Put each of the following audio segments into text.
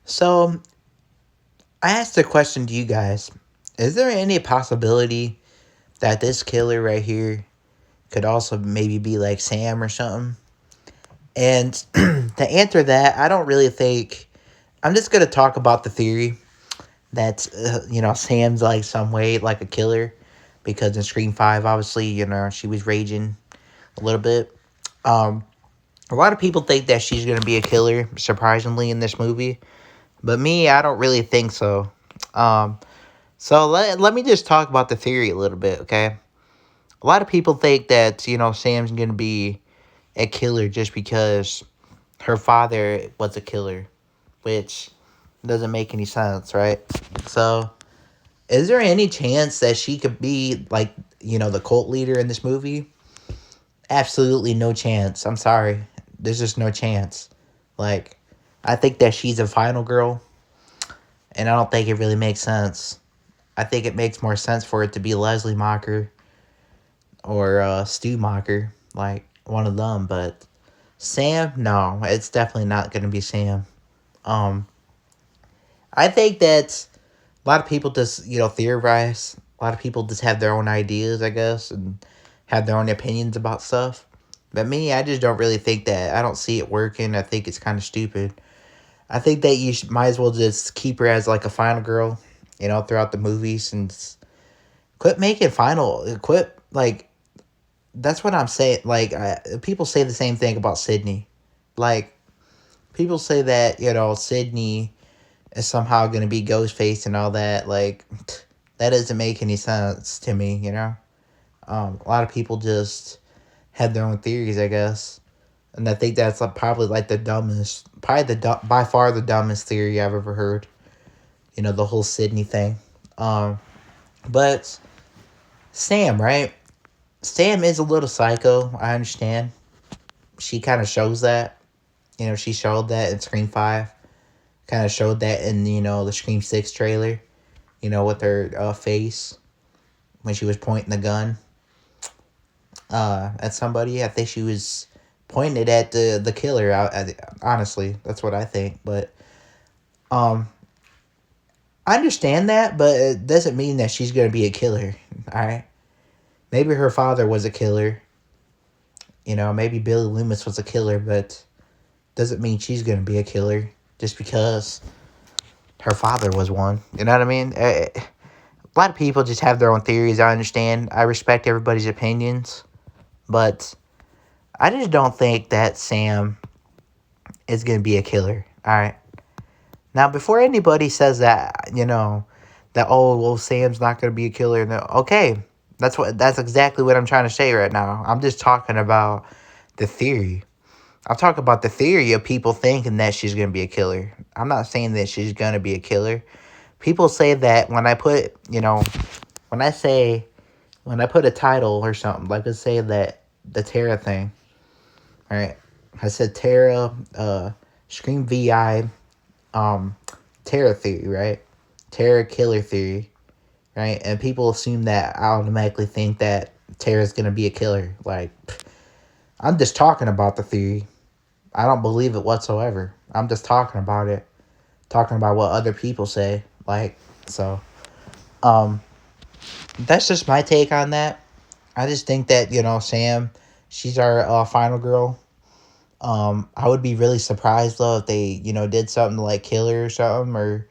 So I asked a question to you guys. Is there any possibility that this killer right here could also maybe be like Sam or something? And to answer that, I don't really think. I'm just gonna talk about the theory that Sam's like some way like a killer, because in Scream 5, obviously, she was raging a little bit. Um, a lot of people think that she's gonna be a killer, surprisingly, in this movie, but me, I don't really think so. Um, so let me just talk about the theory a little bit, okay? A lot of people think that Sam's gonna be a killer just because her father was a killer, which doesn't make any sense, right? So, is there any chance that she could be like, the cult leader in this movie? Absolutely no chance. I'm sorry. There's just no chance. Like, I think that she's a final girl, and I don't think it really makes sense. I think it makes more sense for it to be Leslie Mocker or Stu Mocker, like one of them. But Sam, no, it's definitely not going to be Sam. Um, I think that a lot of people just theorize. A lot of people just have their own ideas, I guess, and have their own opinions about stuff. But me, I just don't really think that. I don't see it working. I think it's kind of stupid. I think that might as well just keep her as like a final girl, throughout the movies, and quit making final. Quit like that's what I'm saying. Like people say the same thing about Sydney. Like people say that Sydney is somehow going to be Ghostface and all that. Like that doesn't make any sense to me. A lot of people just have their own theories, I guess, and I think that's probably like the dumbest, probably by far the dumbest theory I've ever heard. The whole Sydney thing. Um, but Sam, right? Sam is a little psycho. I understand. She kind of shows that. She showed that in Scream 5. Kind of showed that in the Scream 6 trailer. With her face when she was pointing the gun at somebody. I think she was pointing it at the killer. Honestly, that's what I think. But um, I understand that, but it doesn't mean that she's gonna be a killer. All right, maybe her father was a killer. Maybe Billy Loomis was a killer, but doesn't mean she's gonna be a killer just because her father was one. You know what I mean? A lot of people just have their own theories. I understand. I respect everybody's opinions, but I just don't think that Sam is gonna be a killer. All right. Now, before anybody says that, that well, Sam's not gonna be a killer. No, okay, that's exactly what I'm trying to say right now. I'm just talking about the theory. I'm talking about the theory of people thinking that she's gonna be a killer. I'm not saying that she's gonna be a killer. People say that when I put, when I say, when I put a title or something, like let's say that the Tara thing, all right? I said Tara, Scream VI, um, Tara theory, right? Tara killer theory, right? And people assume that I automatically think that Tara's gonna be a killer. Like, I'm just talking about the theory. I don't believe it whatsoever. I'm just talking about it, talking about what other people say. Like, so, um, that's just my take on that. I just think that Sam, she's our final girl. I would be really surprised though if they did something to like kill her or something, or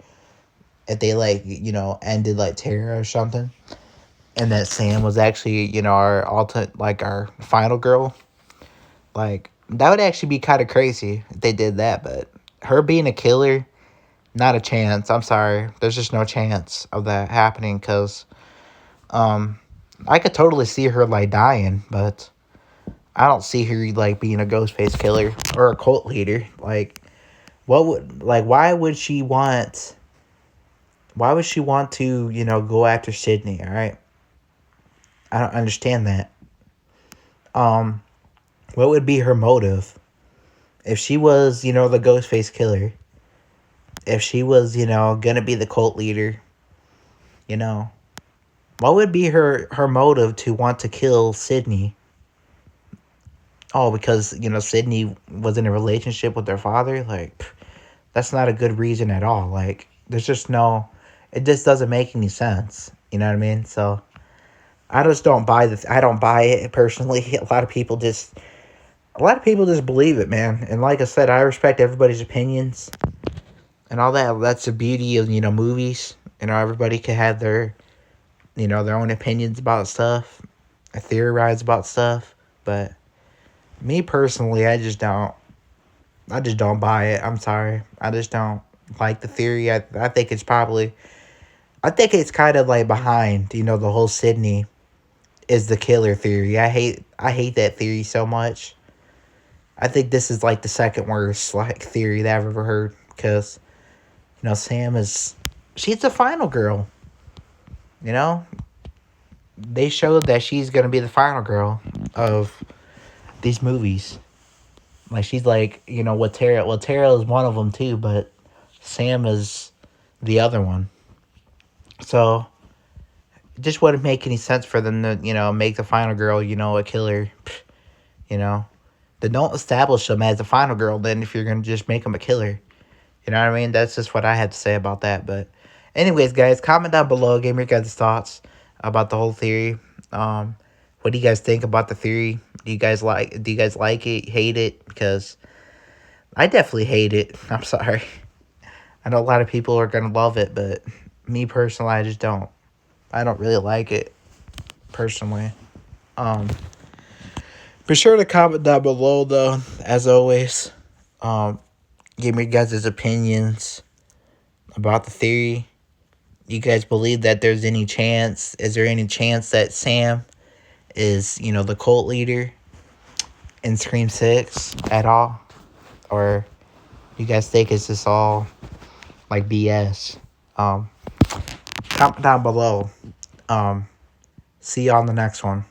if they like ended like Tara or something, and that Sam was actually our ultimate, like our final girl. Like that would actually be kind of crazy if they did that. But her being a killer, not a chance. I'm sorry, there's just no chance of that happening because um, I could totally see her like dying, but I don't see her like being a ghost face killer or a cult leader. Like, what would like why would she want to go after Sydney? All right, I don't understand that. Um, what would be her motive if she was the ghost face killer? If she was gonna be the cult leader, you know, what would be her motive to want to kill Sydney? Oh, because Sydney was in a relationship with her father. Like, That's not a good reason at all. Like, there's just no, it just doesn't make any sense. You know what I mean? So I just don't buy this. I don't buy it personally. A lot of people just believe it, man. And like I said, I respect everybody's opinions and all that. That's the beauty of, movies. Everybody can have their own opinions about stuff, theorize about stuff. But me personally, I just don't buy it. I'm sorry. I just don't like the theory. I think it's kind of like behind, the whole Sydney is the killer theory. I hate that theory so much. I think this is like the second worst like theory that I've ever heard because Sam she's the final girl. You know, they showed that she's gonna be the final girl of these movies. Like she's like what Tara. Well, Tara is one of them too, but Sam is the other one. So it just wouldn't make any sense for them to make the final girl a killer. You know, then don't establish them as the final girl. Then if you're gonna just make them a killer. You know what I mean? That's just what I had to say about that. But anyways, guys, comment down below. Give me your guys' thoughts about the whole theory. What do you guys think about the theory? Do you guys like it, hate it? Because I definitely hate it. I'm sorry. I know a lot of people are going to love it, but me personally, I just don't. I don't really like it, personally. Be sure to comment down below, though, as always. Give me your guys' opinions about the theory. You guys believe that there's any chance? Is there any chance that Sam is, the cult leader in Scream 6 at all? Or you guys think it's just all like BS? Comment down below. See you on the next one.